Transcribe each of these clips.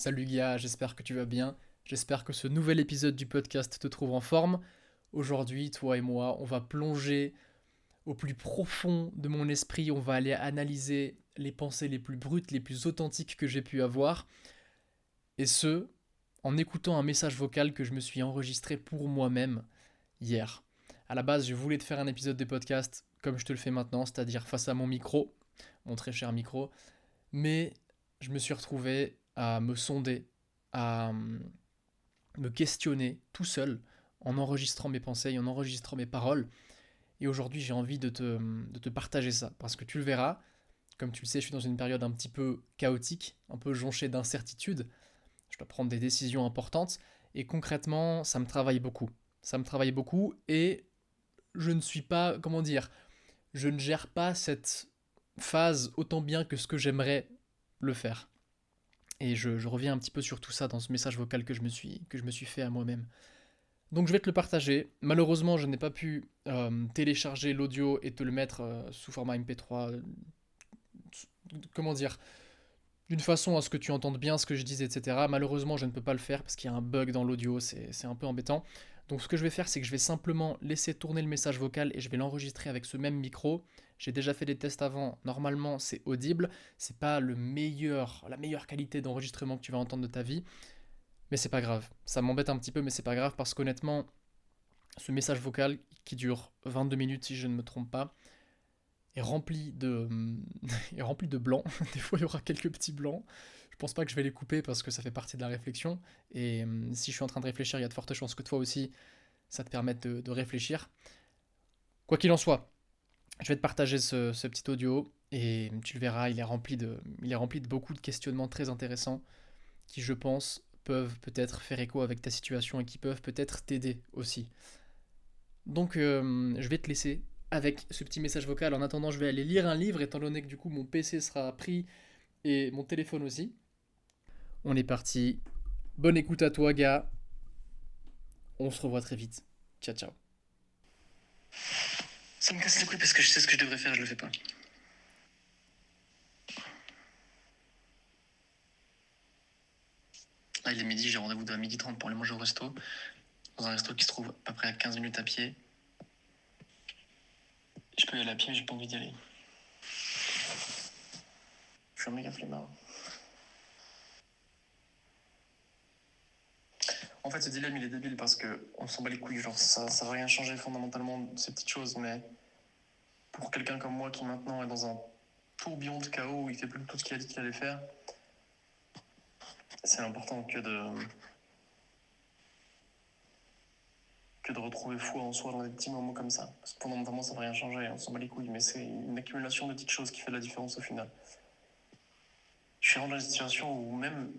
Salut Guilla, j'espère que tu vas bien. J'espère que ce nouvel épisode du podcast te trouve en forme. Aujourd'hui, toi et moi, on va plonger au plus profond de mon esprit. On va aller analyser les pensées les plus brutes, les plus authentiques que j'ai pu avoir. Et ce, en écoutant un message vocal que je me suis enregistré pour moi-même hier. À la base, je voulais te faire un épisode de podcast comme je te le fais maintenant, c'est-à-dire face à mon micro, mon très cher micro. Mais je me suis retrouvé à me sonder, à me questionner tout seul, en enregistrant mes pensées, en enregistrant mes paroles. Et aujourd'hui, j'ai envie de te partager ça. Parce que tu le verras, comme tu le sais, je suis dans une période un petit peu chaotique, un peu jonchée d'incertitudes. Je dois prendre des décisions importantes. Et concrètement, ça me travaille beaucoup. Ça me travaille beaucoup et je ne suis pas, comment dire, je ne gère pas cette phase autant bien que ce que j'aimerais le faire. Et je reviens un petit peu sur tout ça dans ce message vocal que je me suis fait à moi-même. Donc je vais te le partager. Malheureusement, je n'ai pas pu télécharger l'audio et te le mettre sous format MP3. Comment dire, d'une façon à ce que tu entendes bien ce que je dis, etc. Malheureusement, je ne peux pas le faire parce qu'il y a un bug dans l'audio, c'est un peu embêtant. Donc ce que je vais faire, c'est que je vais simplement laisser tourner le message vocal et je vais l'enregistrer avec ce même micro. J'ai déjà fait des tests avant, normalement c'est audible, c'est pas la meilleure qualité d'enregistrement que tu vas entendre de ta vie, mais c'est pas grave. Ça m'embête un petit peu, mais c'est pas grave parce qu'honnêtement, ce message vocal qui dure 22 minutes si je ne me trompe pas, est rempli de, est rempli de blancs. Des fois, il y aura quelques petits blancs. Je pense pas que je vais les couper parce que ça fait partie de la réflexion. Et si je suis en train de réfléchir, il y a de fortes chances que toi aussi, ça te permette de réfléchir. Quoi qu'il en soit, je vais te partager ce petit audio et tu le verras, il est rempli de beaucoup de questionnements très intéressants qui, je pense, peuvent peut-être faire écho avec ta situation et qui peuvent peut-être t'aider aussi. Donc, je vais te laisser avec ce petit message vocal. En attendant, je vais aller lire un livre, étant donné que du coup mon PC sera pris et mon téléphone aussi. On est parti. Bonne écoute à toi, gars. On se revoit très vite. Ciao, ciao. Ça me casse les couilles parce que je sais ce que je devrais faire, je le fais pas. Là, il est midi, j'ai rendez-vous à 12h30 pour aller manger au resto. Dans un resto qui se trouve à peu près à 15 minutes à pied. Je peux y aller à pied, mais j'ai pas envie d'y aller. Je suis un méga flemmard. En fait, ce dilemme, il est débile parce que on s'en bat les couilles. Genre, ça va rien changer fondamentalement, ces petites choses, mais pour quelqu'un comme moi qui maintenant est dans un tourbillon de chaos où il fait plus tout ce qu'il a dit qu'il allait faire, c'est important que de retrouver foi en soi dans des petits moments comme ça. Parce que fondamentalement, ça va rien changer, on s'en bat les couilles, mais c'est une accumulation de petites choses qui fait la différence au final. Je suis rendu dans une situation où même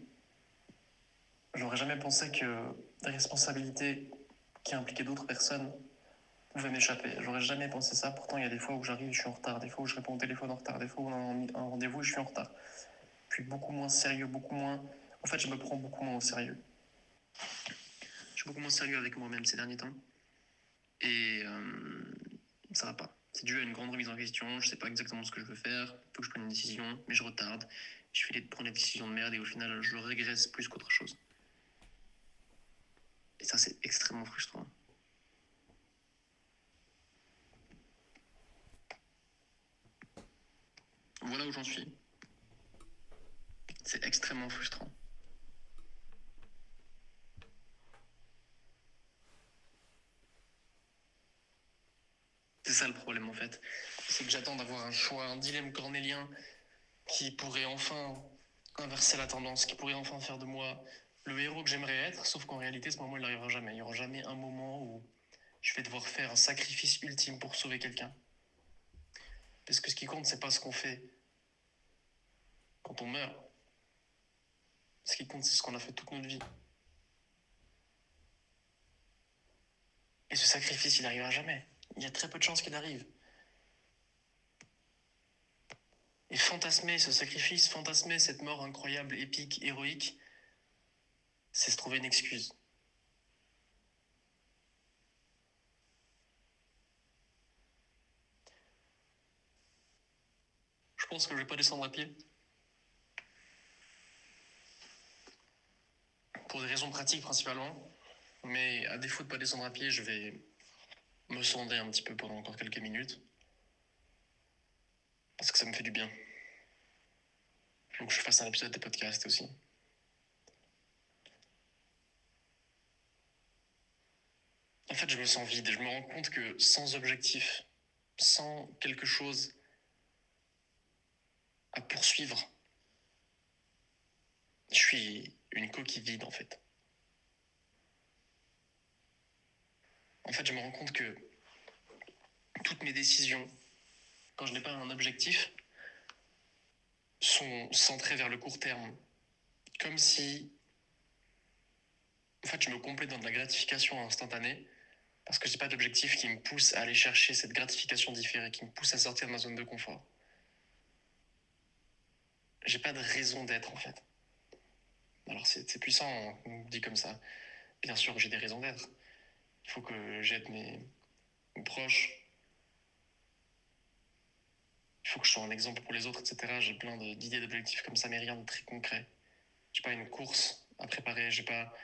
j'aurais jamais pensé que des responsabilités qui impliquaient d'autres personnes pouvaient m'échapper. J'aurais jamais pensé ça. Pourtant, il y a des fois où j'arrive, je suis en retard. Des fois où je réponds au téléphone en retard. Des fois où on a un rendez-vous et je suis en retard. Puis beaucoup moins sérieux, beaucoup moins. En fait, je me prends beaucoup moins au sérieux. Je suis beaucoup moins sérieux avec moi-même ces derniers temps. Et ça va pas. C'est dû à une grande remise en question. Je sais pas exactement ce que je veux faire. Il faut que je prenne une décision, mais je retarde. Je finis de prendre des décisions de merde et au final, je régresse plus qu'autre chose. Et ça, c'est extrêmement frustrant. Voilà où j'en suis. C'est extrêmement frustrant. C'est ça le problème en fait. C'est que j'attends d'avoir un choix, un dilemme cornélien qui pourrait enfin inverser la tendance, qui pourrait enfin faire de moi le héros que j'aimerais être, sauf qu'en réalité, ce moment, il n'arrivera jamais. Il n'y aura jamais un moment où je vais devoir faire un sacrifice ultime pour sauver quelqu'un. Parce que ce qui compte, c'est pas ce qu'on fait quand on meurt. Ce qui compte, c'est ce qu'on a fait toute notre vie. Et ce sacrifice, il n'arrivera jamais. Il y a très peu de chances qu'il arrive. Et fantasmer ce sacrifice, fantasmer cette mort incroyable, épique, héroïque, c'est se trouver une excuse. Je pense que je vais pas descendre à pied. pour des raisons pratiques principalement. Mais à défaut de pas descendre à pied, je vais me sonder un petit peu pendant encore quelques minutes. Parce que ça me fait du bien. Faut que je fasse un épisode de podcast aussi. En fait, je me sens vide et je me rends compte que sans objectif, sans quelque chose à poursuivre, je suis une coquille vide en fait. En fait, je me rends compte que toutes mes décisions, quand je n'ai pas un objectif, sont centrées vers le court terme. Comme si, en fait, je me complais dans de la gratification instantanée parce que j'ai pas d'objectif qui me pousse à aller chercher cette gratification différée, qui me pousse à sortir de ma zone de confort. J'ai pas de raison d'être en fait. Alors c'est puissant, on dit comme ça. Bien sûr que j'ai des raisons d'être. Il faut que j'aide mes proches. Il faut que je sois un exemple pour les autres, etc. J'ai plein d'idées, d'objectifs comme ça, mais rien de très concret. J'ai pas une course à préparer, j'ai pas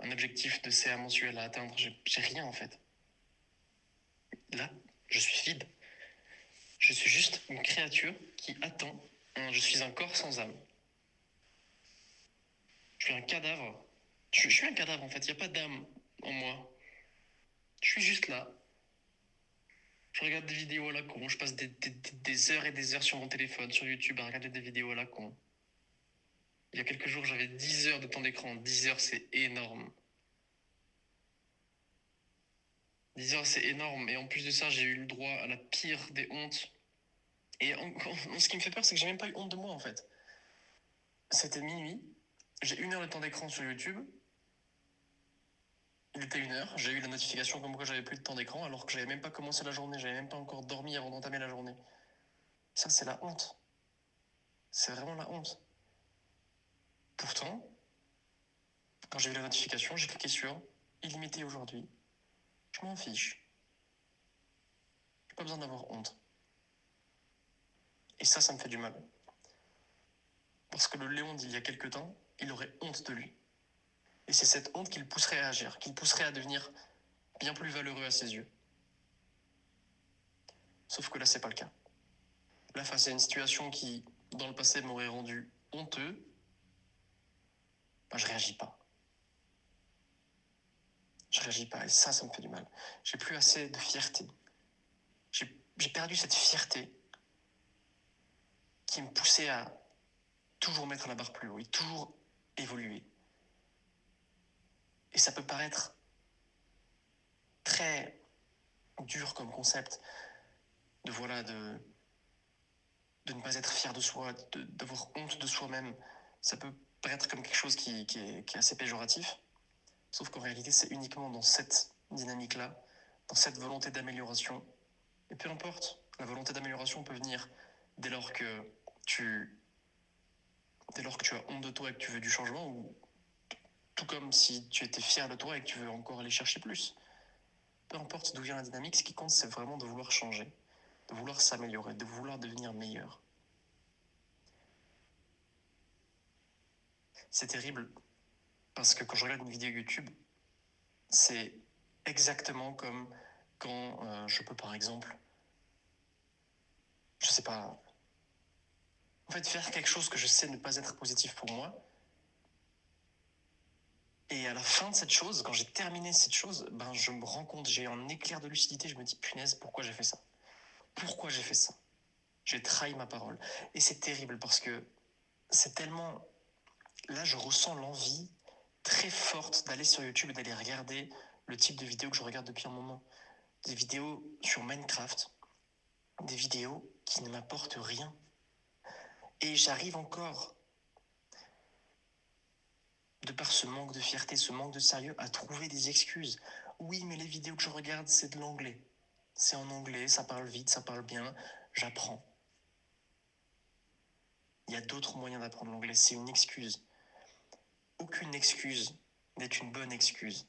un objectif de CA mensuel à atteindre, j'ai rien en fait. Là, je suis vide. Je suis juste une créature qui attend. Je suis un corps sans âme. Je suis un cadavre. Je suis un cadavre en fait, il n'y a pas d'âme en moi. Je suis juste là. Je regarde des vidéos à la con, je passe des heures et des heures sur mon téléphone, sur YouTube, à regarder des vidéos à la con. Il y a quelques jours, j'avais 10 heures de temps d'écran. 10 heures, c'est énorme. 10 heures, c'est énorme. Et en plus de ça, j'ai eu le droit à la pire des hontes. Et ce qui me fait peur, c'est que j'ai même pas eu honte de moi, en fait. C'était minuit. J'ai 1 heure de temps d'écran sur YouTube. Il était 1 heure. J'ai eu la notification comme quoi j'avais plus de temps d'écran, alors que j'avais même pas commencé la journée. J'avais même pas encore dormi avant d'entamer la journée. Ça, c'est la honte. C'est vraiment la honte. Pourtant, quand j'ai vu la notification, j'ai cliqué sur illimité aujourd'hui. Je m'en fiche. J'ai pas besoin d'avoir honte. Et ça me fait du mal. Parce que le Léon d'il y a quelque temps, il aurait honte de lui. Et c'est cette honte qui le pousserait à agir, qui le pousserait à devenir bien plus valeureux à ses yeux. Sauf que là, c'est pas le cas. Là, face à une situation qui, dans le passé, m'aurait rendu honteux, je réagis pas. Je réagis pas. Et ça me fait du mal. J'ai plus assez de fierté. J'ai perdu cette fierté qui me poussait à toujours mettre la barre plus haut et toujours évoluer. Et ça peut paraître très dur comme concept de ne pas être fier de soi, d'avoir honte de soi-même. Ça peut paraître comme quelque chose qui est assez péjoratif, sauf qu'en réalité, c'est uniquement dans cette dynamique-là, dans cette volonté d'amélioration. Et peu importe, la volonté d'amélioration peut venir dès lors que tu as honte de toi et que tu veux du changement, ou tout comme si tu étais fier de toi et que tu veux encore aller chercher plus. Peu importe d'où vient la dynamique, ce qui compte, c'est vraiment de vouloir changer, de vouloir s'améliorer, de vouloir devenir meilleur. C'est terrible, parce que quand je regarde une vidéo YouTube, c'est exactement comme quand je peux, par exemple, je sais pas, en fait, faire quelque chose que je sais ne pas être positif pour moi. Et à la fin de cette chose, quand j'ai terminé cette chose, je me rends compte, j'ai un éclair de lucidité, je me dis, punaise, pourquoi j'ai fait ça? Pourquoi j'ai fait ça? J'ai trahi ma parole. Et c'est terrible parce que c'est tellement... Là, je ressens l'envie très forte d'aller sur YouTube et d'aller regarder le type de vidéos que je regarde depuis un moment. Des vidéos sur Minecraft, des vidéos qui ne m'apportent rien. Et j'arrive encore, de par ce manque de fierté, ce manque de sérieux, à trouver des excuses. Oui, mais les vidéos que je regarde, c'est de l'anglais. C'est en anglais, ça parle vite, ça parle bien, j'apprends. Il y a d'autres moyens d'apprendre l'anglais, c'est une excuse. Aucune excuse n'est une bonne excuse.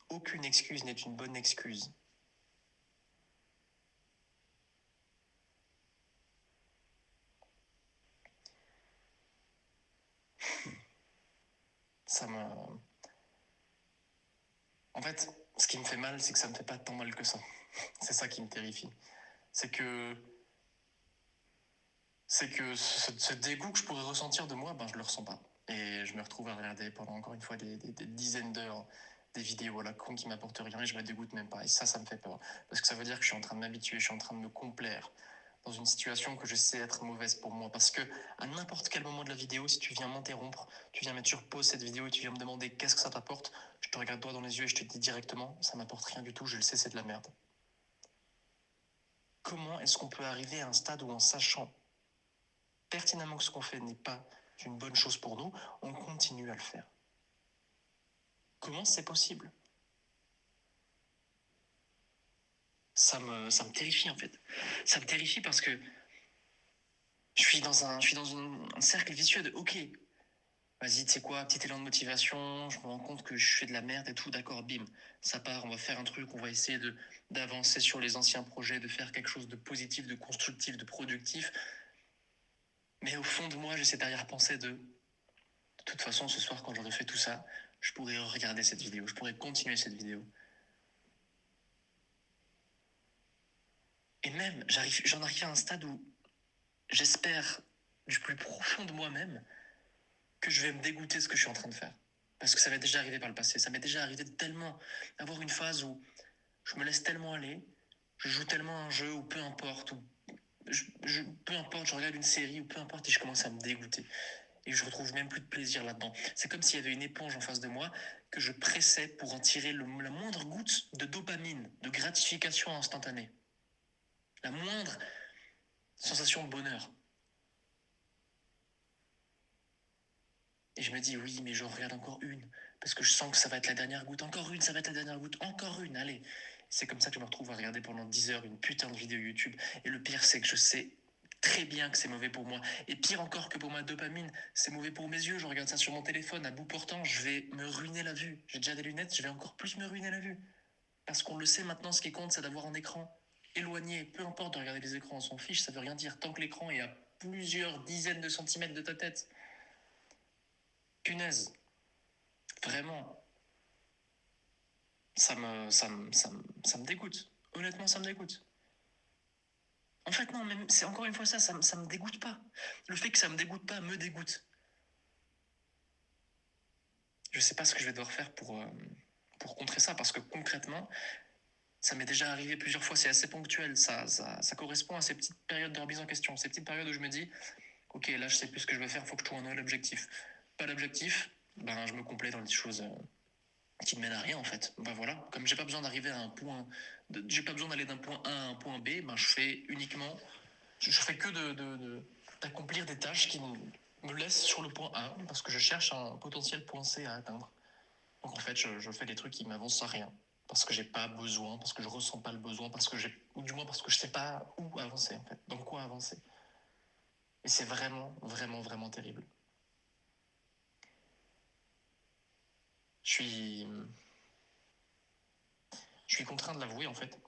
Aucune excuse n'est une bonne excuse. fait, ce qui me fait mal, c'est que ça me fait pas tant mal que ça. C'est ça qui me terrifie. C'est que ce dégoût que je pourrais ressentir de moi, je le ressens pas. Et je me retrouve à regarder pendant encore une fois des dizaines d'heures des vidéos à la con qui m'apportent rien et je me dégoûte même pas. Et ça me fait peur. Parce que ça veut dire que je suis en train de m'habituer, je suis en train de me complaire dans une situation que je sais être mauvaise pour moi. Parce que à n'importe quel moment de la vidéo, si tu viens m'interrompre, tu viens mettre sur pause cette vidéo et tu viens me demander qu'est-ce que ça t'apporte, je te regarde droit dans les yeux et je te dis directement, ça m'apporte rien du tout, je le sais, c'est de la merde. Comment est-ce qu'on peut arriver à un stade où en sachant pertinemment que ce qu'on fait n'est pas une bonne chose pour nous, on continue à le faire? Comment c'est possible? Ça me terrifie en fait. Ça me terrifie parce que je suis dans un cercle vicieux de ok, vas-y, tu sais quoi, petit élan de motivation, je me rends compte que je fais de la merde et tout, d'accord, bim, ça part, on va faire un truc, on va essayer d'avancer sur les anciens projets, de faire quelque chose de positif, de constructif, de productif. Mais au fond de moi, j'ai cette arrière-pensée de toute façon, ce soir, quand j'aurai fait tout ça, je pourrai regarder cette vidéo, je pourrai continuer cette vidéo. Et même, j'en arrive à un stade où j'espère du plus profond de moi-même que je vais me dégoûter de ce que je suis en train de faire. Parce que ça m'est déjà arrivé par le passé. Ça m'est déjà arrivé de tellement avoir une phase où je me laisse tellement aller, je joue tellement un jeu, ou peu importe, peu importe, je regarde une série, ou peu importe, et je commence à me dégoûter. Et je retrouve même plus de plaisir là-dedans. C'est comme s'il y avait une éponge en face de moi que je pressais pour en tirer la moindre goutte de dopamine, de gratification instantanée. La moindre sensation de bonheur. Et je me dis, oui, mais je regarde encore une, parce que je sens que ça va être la dernière goutte. Encore une, ça va être la dernière goutte. Encore une, allez. C'est comme ça que je me retrouve à regarder pendant 10 heures une putain de vidéo YouTube. Et le pire, c'est que je sais très bien que c'est mauvais pour moi. Et pire encore que pour ma dopamine, c'est mauvais pour mes yeux. Je regarde ça sur mon téléphone, à bout portant, je vais me ruiner la vue. J'ai déjà des lunettes, je vais encore plus me ruiner la vue. Parce qu'on le sait maintenant, ce qui compte, c'est d'avoir un écran éloigné. Peu importe de regarder les écrans, on s'en fiche, ça veut rien dire. Tant que l'écran est à plusieurs dizaines de centimètres de ta tête. Punaise. Vraiment, ça me dégoûte. Honnêtement, ça me dégoûte. En fait, non, même, c'est encore une fois ça me dégoûte pas. Le fait que ça me dégoûte pas me dégoûte. Je sais pas ce que je vais devoir faire pour contrer ça, parce que concrètement, ça m'est déjà arrivé plusieurs fois, c'est assez ponctuel, ça correspond à ces petites périodes de remise en question, ces petites périodes où je me dis, ok, là je sais plus ce que je vais faire, faut que je trouve un nouvel objectif. Pas d'objectif, je me complais dans des choses qui ne mène à rien en fait. Voilà, comme j'ai pas besoin d'arriver à un point, j'ai pas besoin d'aller d'un point A à un point B, je fais uniquement, je fais que d'accomplir des tâches qui me laissent sur le point A parce que je cherche un potentiel point C à atteindre. Donc en fait, je fais des trucs qui m'avancent à rien parce que j'ai pas besoin, parce que je ressens pas le besoin, ou du moins parce que je sais pas où avancer en fait, dans quoi avancer. Et c'est vraiment, vraiment, vraiment terrible. Je suis, je suis contraint de l'avouer en fait.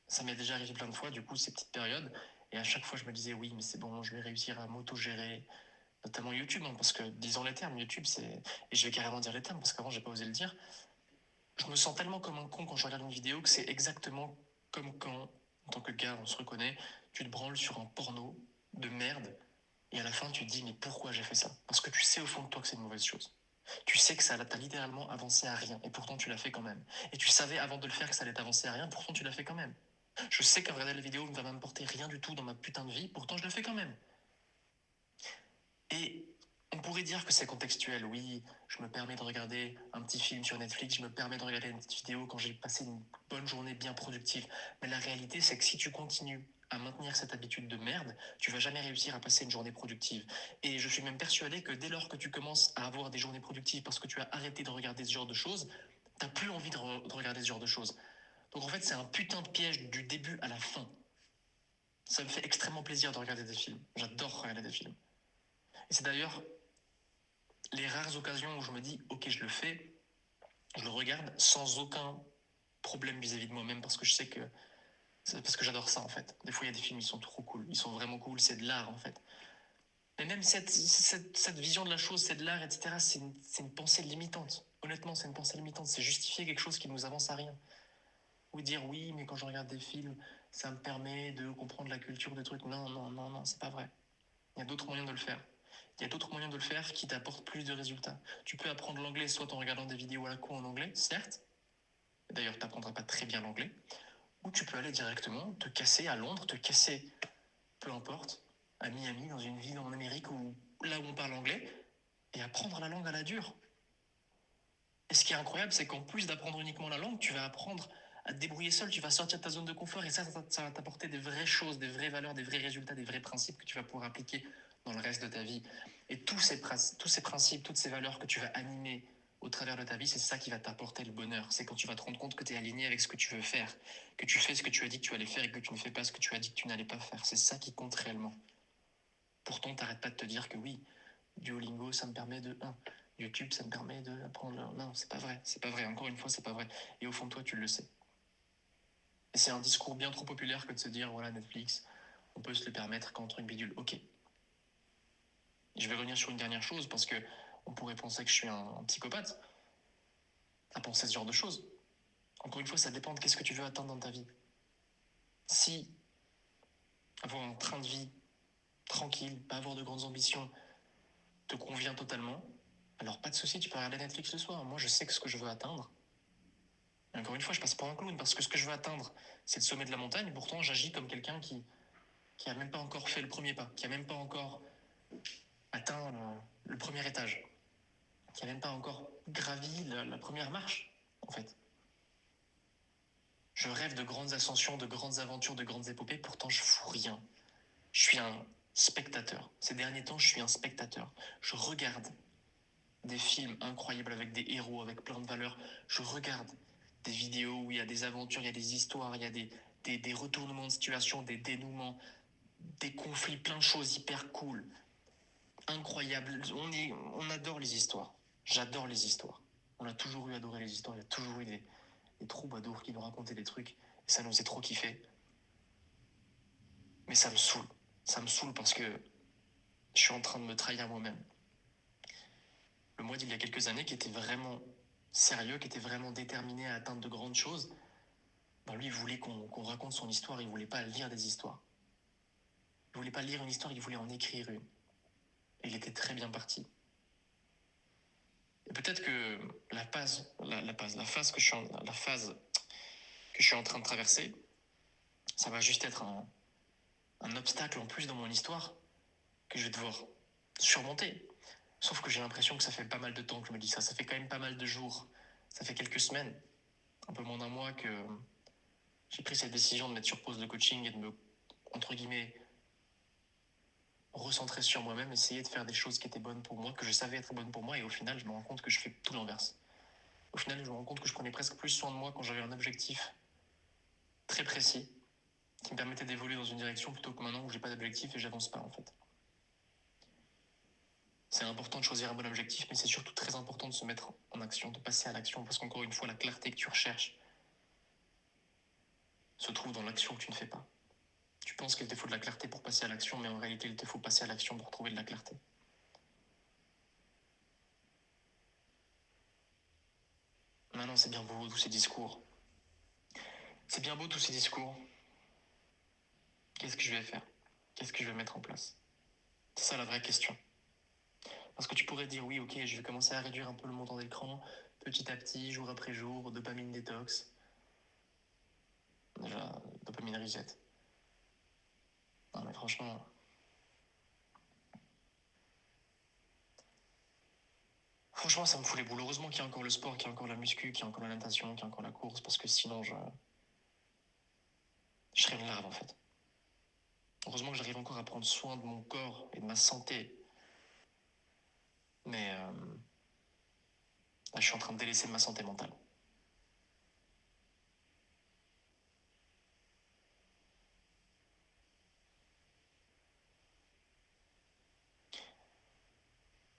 Ça m'est déjà arrivé plein de fois, du coup, ces petites périodes. Et à chaque fois, je me disais, oui, mais c'est bon, je vais réussir à m'auto-gérer, notamment YouTube, hein, parce que, disons les termes, YouTube, c'est. Et je vais carrément dire les termes, parce qu'avant, j'ai pas osé le dire. Je me sens tellement comme un con quand je regarde une vidéo que c'est exactement comme quand, en tant que gars, on se reconnaît, tu te branles sur un porno de merde, et à la fin, tu te dis, mais pourquoi j'ai fait ça? Parce que tu sais au fond de toi que c'est une mauvaise chose. Tu sais que ça t'a littéralement avancé à rien, et pourtant tu l'as fait quand même. Et tu savais avant de le faire que ça allait t'avancer à rien, pourtant tu l'as fait quand même. Je sais qu'à regarder la vidéo ne va m'apporter rien du tout dans ma putain de vie, pourtant je le fais quand même. Et on pourrait dire que c'est contextuel, oui, je me permets de regarder un petit film sur Netflix, je me permets de regarder une petite vidéo quand j'ai passé une bonne journée bien productive. Mais la réalité, c'est que si tu continues à maintenir cette habitude de merde, tu vas jamais réussir à passer une journée productive. Et je suis même persuadé que dès lors que tu commences à avoir des journées productives parce que tu as arrêté de regarder ce genre de choses, t'as plus envie de regarder ce genre de choses. Donc en fait, c'est un putain de piège du début à la fin. Ça me fait extrêmement plaisir de regarder des films. J'adore regarder des films. Et c'est d'ailleurs les rares occasions où je me dis, ok, je le fais, je le regarde sans aucun problème vis-à-vis de moi-même parce que je sais que. Parce que j'adore ça en fait. Des fois, il y a des films, ils sont trop cool. Ils sont vraiment cool, c'est de l'art en fait. Mais même cette vision de la chose, c'est de l'art, etc., c'est une pensée limitante. honnêtement, c'est une pensée limitante. C'est justifier quelque chose qui nous avance à rien. Ou dire oui, mais quand je regarde des films, ça me permet de comprendre la culture des trucs. Non, non, non, non, c'est pas vrai. Il y a d'autres moyens de le faire. Il y a d'autres moyens de le faire qui t'apportent plus de résultats. Tu peux apprendre l'anglais soit en regardant des vidéos à la con en anglais, certes. D'ailleurs, tu n'apprendras pas très bien l'anglais. Ou tu peux aller directement te casser à Londres, te casser, peu importe, à Miami, dans une ville en Amérique où là où on parle anglais, et apprendre la langue à la dure. Et ce qui est incroyable, c'est qu'en plus d'apprendre uniquement la langue, tu vas apprendre à te débrouiller seul, tu vas sortir de ta zone de confort et ça va t'apporter des vraies choses, des vraies valeurs, des vrais résultats, des vrais principes que tu vas pouvoir appliquer dans le reste de ta vie. Et tous ces principes, toutes ces valeurs que tu vas animer au travers de ta vie, c'est ça qui va t'apporter le bonheur. C'est quand tu vas te rendre compte que tu es aligné avec ce que tu veux faire, que tu fais ce que tu as dit que tu allais faire et que tu ne fais pas ce que tu as dit que tu n'allais pas faire. C'est ça qui compte réellement. Pourtant, t'arrêtes pas de te dire que oui, Duolingo, ça me permet de... YouTube, ça me permet d'apprendre... Non, c'est pas vrai. C'est pas vrai. Encore une fois, c'est pas vrai. Et au fond de toi, tu le sais. Et c'est un discours bien trop populaire que de se dire, voilà, Netflix, on peut se le permettre quand truc bidule. Ok. Je vais revenir sur une dernière chose parce que on pourrait penser que je suis un psychopathe à penser ce genre de choses. Encore une fois, ça dépend de qu'est-ce que tu veux atteindre dans ta vie. Si avoir un train de vie tranquille, pas avoir de grandes ambitions, te convient totalement, alors pas de souci, tu peux regarder Netflix le soir. Moi, je sais que ce que je veux atteindre. Et encore une fois, je passe pour un clown parce que ce que je veux atteindre, c'est le sommet de la montagne. Pourtant, j'agis comme quelqu'un qui a même pas encore fait le premier pas, qui a même pas encore atteint le premier étage, qui a même pas encore gravi la première marche, en fait. Je rêve de grandes ascensions, de grandes aventures, de grandes épopées. Pourtant, je fous rien. Je suis un spectateur. Ces derniers temps, je suis un spectateur. Je regarde des films incroyables avec des héros, avec plein de valeurs. Je regarde des vidéos où il y a des aventures, il y a des histoires, il y a des retournements de situation, des dénouements, des conflits, plein de choses hyper cool, incroyables. On adore les histoires. J'adore les histoires. On a toujours eu adoré les histoires. Il y a toujours eu des troubadours qui nous racontaient des trucs. Et ça nous faisait trop kiffer. Mais ça me saoule. Ça me saoule parce que je suis en train de me trahir moi-même. Le moi d'il y a quelques années qui était vraiment sérieux, qui était vraiment déterminé à atteindre de grandes choses, ben lui, il voulait qu'on raconte son histoire, il voulait pas lire des histoires. Il voulait pas lire une histoire, il voulait en écrire une. Et il était très bien parti. Et peut-être que la phase que je suis en train de traverser, ça va juste être un obstacle en plus dans mon histoire que je vais devoir surmonter. Sauf que j'ai l'impression que ça fait pas mal de temps que je me dis ça. Ça fait quand même pas mal de jours. Ça fait quelques semaines, un peu moins d'un mois que j'ai pris cette décision de mettre sur pause le coaching et de me, entre guillemets, recentrer sur moi-même, essayer de faire des choses qui étaient bonnes pour moi, que je savais être bonnes pour moi, et au final, je me rends compte que je fais tout l'inverse. Au final, je me rends compte que je prenais presque plus soin de moi quand j'avais un objectif très précis, qui me permettait d'évoluer dans une direction, plutôt que maintenant où j'ai pas d'objectif et j'avance pas, en fait. C'est important de choisir un bon objectif, mais c'est surtout très important de se mettre en action, de passer à l'action, parce qu'encore une fois, la clarté que tu recherches se trouve dans l'action que tu ne fais pas. Tu penses qu'il te faut de la clarté pour passer à l'action, mais en réalité, il te faut passer à l'action pour trouver de la clarté. Maintenant, c'est bien beau tous ces discours. C'est bien beau tous ces discours. Qu'est-ce que je vais faire? Qu'est-ce que je vais mettre en place? C'est ça la vraie question. Parce que tu pourrais dire oui, ok, je vais commencer à réduire un peu le montant d'écran, petit à petit, jour après jour, dopamine détox. Déjà, dopamine reset. Non mais franchement, ça me fout les boules. Heureusement qu'il y a encore le sport, qu'il y a encore la muscu, qu'il y a encore la natation, qu'il y a encore la course, parce que sinon je serais une larve en fait. Heureusement que j'arrive encore à prendre soin de mon corps et de ma santé. Mais là, je suis en train de délaisser ma santé mentale.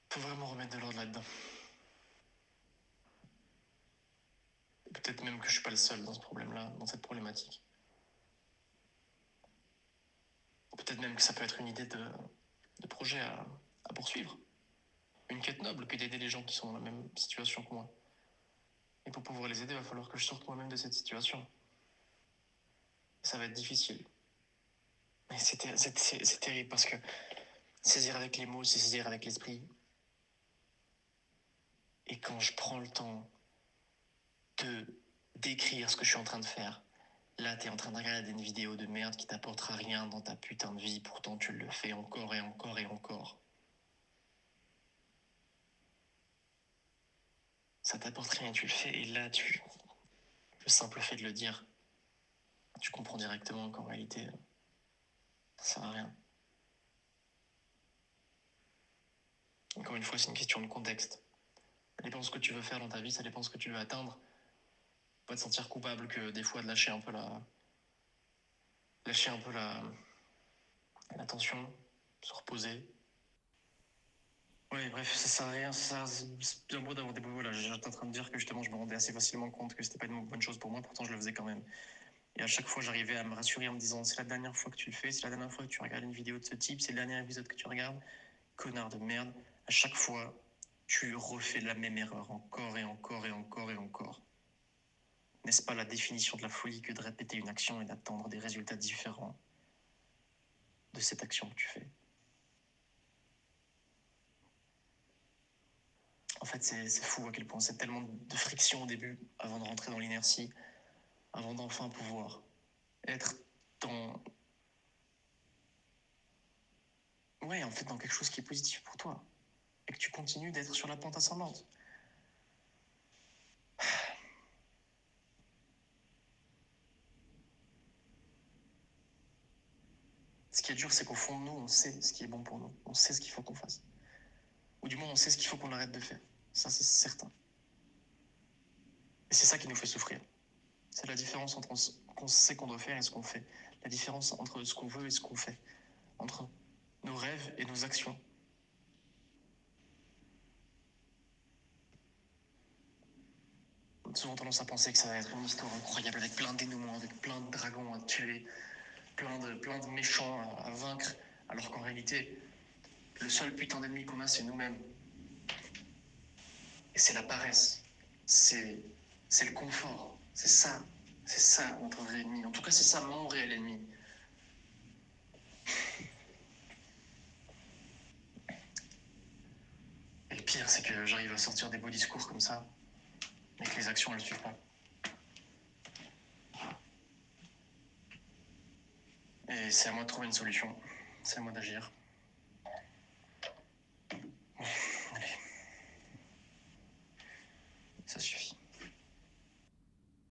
Faut vraiment remettre de l'ordre là-dedans. Peut-être même que je suis pas le seul dans ce problème-là, dans cette problématique. Peut-être même que ça peut être une idée de projet à poursuivre. Une quête noble que d'aider les gens qui sont dans la même situation que moi. Et pour pouvoir les aider, il va falloir que je sorte moi-même de cette situation. Ça va être difficile. Mais c'est terrible parce que saisir avec les mots, c'est saisir avec l'esprit. Et quand je prends le temps de décrire ce que je suis en train de faire, là, t'es en train de regarder une vidéo de merde qui t'apportera rien dans ta putain de vie, pourtant tu le fais encore et encore et encore. Ça t'apporte rien et tu le fais, et là, le simple fait de le dire, tu comprends directement qu'en réalité, ça sert à rien. Encore une fois, c'est une question de contexte. Ça dépend de ce que tu veux faire dans ta vie, ça dépend de ce que tu veux atteindre. Pas te sentir coupable que des fois de lâcher un peu la tension, se reposer. Ouais, bref, ça sert à rien, c'est bien beau d'avoir des beaux. Voilà, j'étais en train de dire que justement, je me rendais assez facilement compte que c'était pas une bonne chose pour moi, pourtant je le faisais quand même. Et à chaque fois, j'arrivais à me rassurer en me disant, c'est la dernière fois que tu le fais, c'est la dernière fois que tu regardes une vidéo de ce type, c'est le dernier épisode que tu regardes, connard de merde. À chaque fois, tu refais la même erreur encore et encore et encore et encore. N'est-ce pas la définition de la folie que de répéter une action et d'attendre des résultats différents de cette action que tu fais? En fait, c'est fou à quel point c'est tellement de friction au début avant de rentrer dans l'inertie, avant d'enfin pouvoir être dans. Ouais, en fait, dans quelque chose qui est positif pour toi. Et que tu continues d'être sur la pente ascendante. Ce qui est dur, c'est qu'au fond de nous, on sait ce qui est bon pour nous. On sait ce qu'il faut qu'on fasse. Ou du moins, on sait ce qu'il faut qu'on arrête de faire. Ça, c'est certain. Et c'est ça qui nous fait souffrir. C'est la différence entre ce qu'on sait qu'on doit faire et ce qu'on fait. La différence entre ce qu'on veut et ce qu'on fait. Entre nos rêves et nos actions. On a souvent tendance à penser que ça va être une histoire incroyable avec plein de dénouements, avec plein de dragons à tuer, plein de méchants à vaincre, alors qu'en réalité, le seul putain d'ennemi qu'on a, c'est nous-mêmes. Et c'est la paresse. C'est le confort. C'est ça notre vrai ennemi. En tout cas, c'est ça mon réel ennemi. Et le pire, c'est que j'arrive à sortir des beaux discours comme ça, mais que les actions, elles ne suivent pas. Et c'est à moi de trouver une solution. C'est à moi d'agir. Bon, allez. Ça suffit.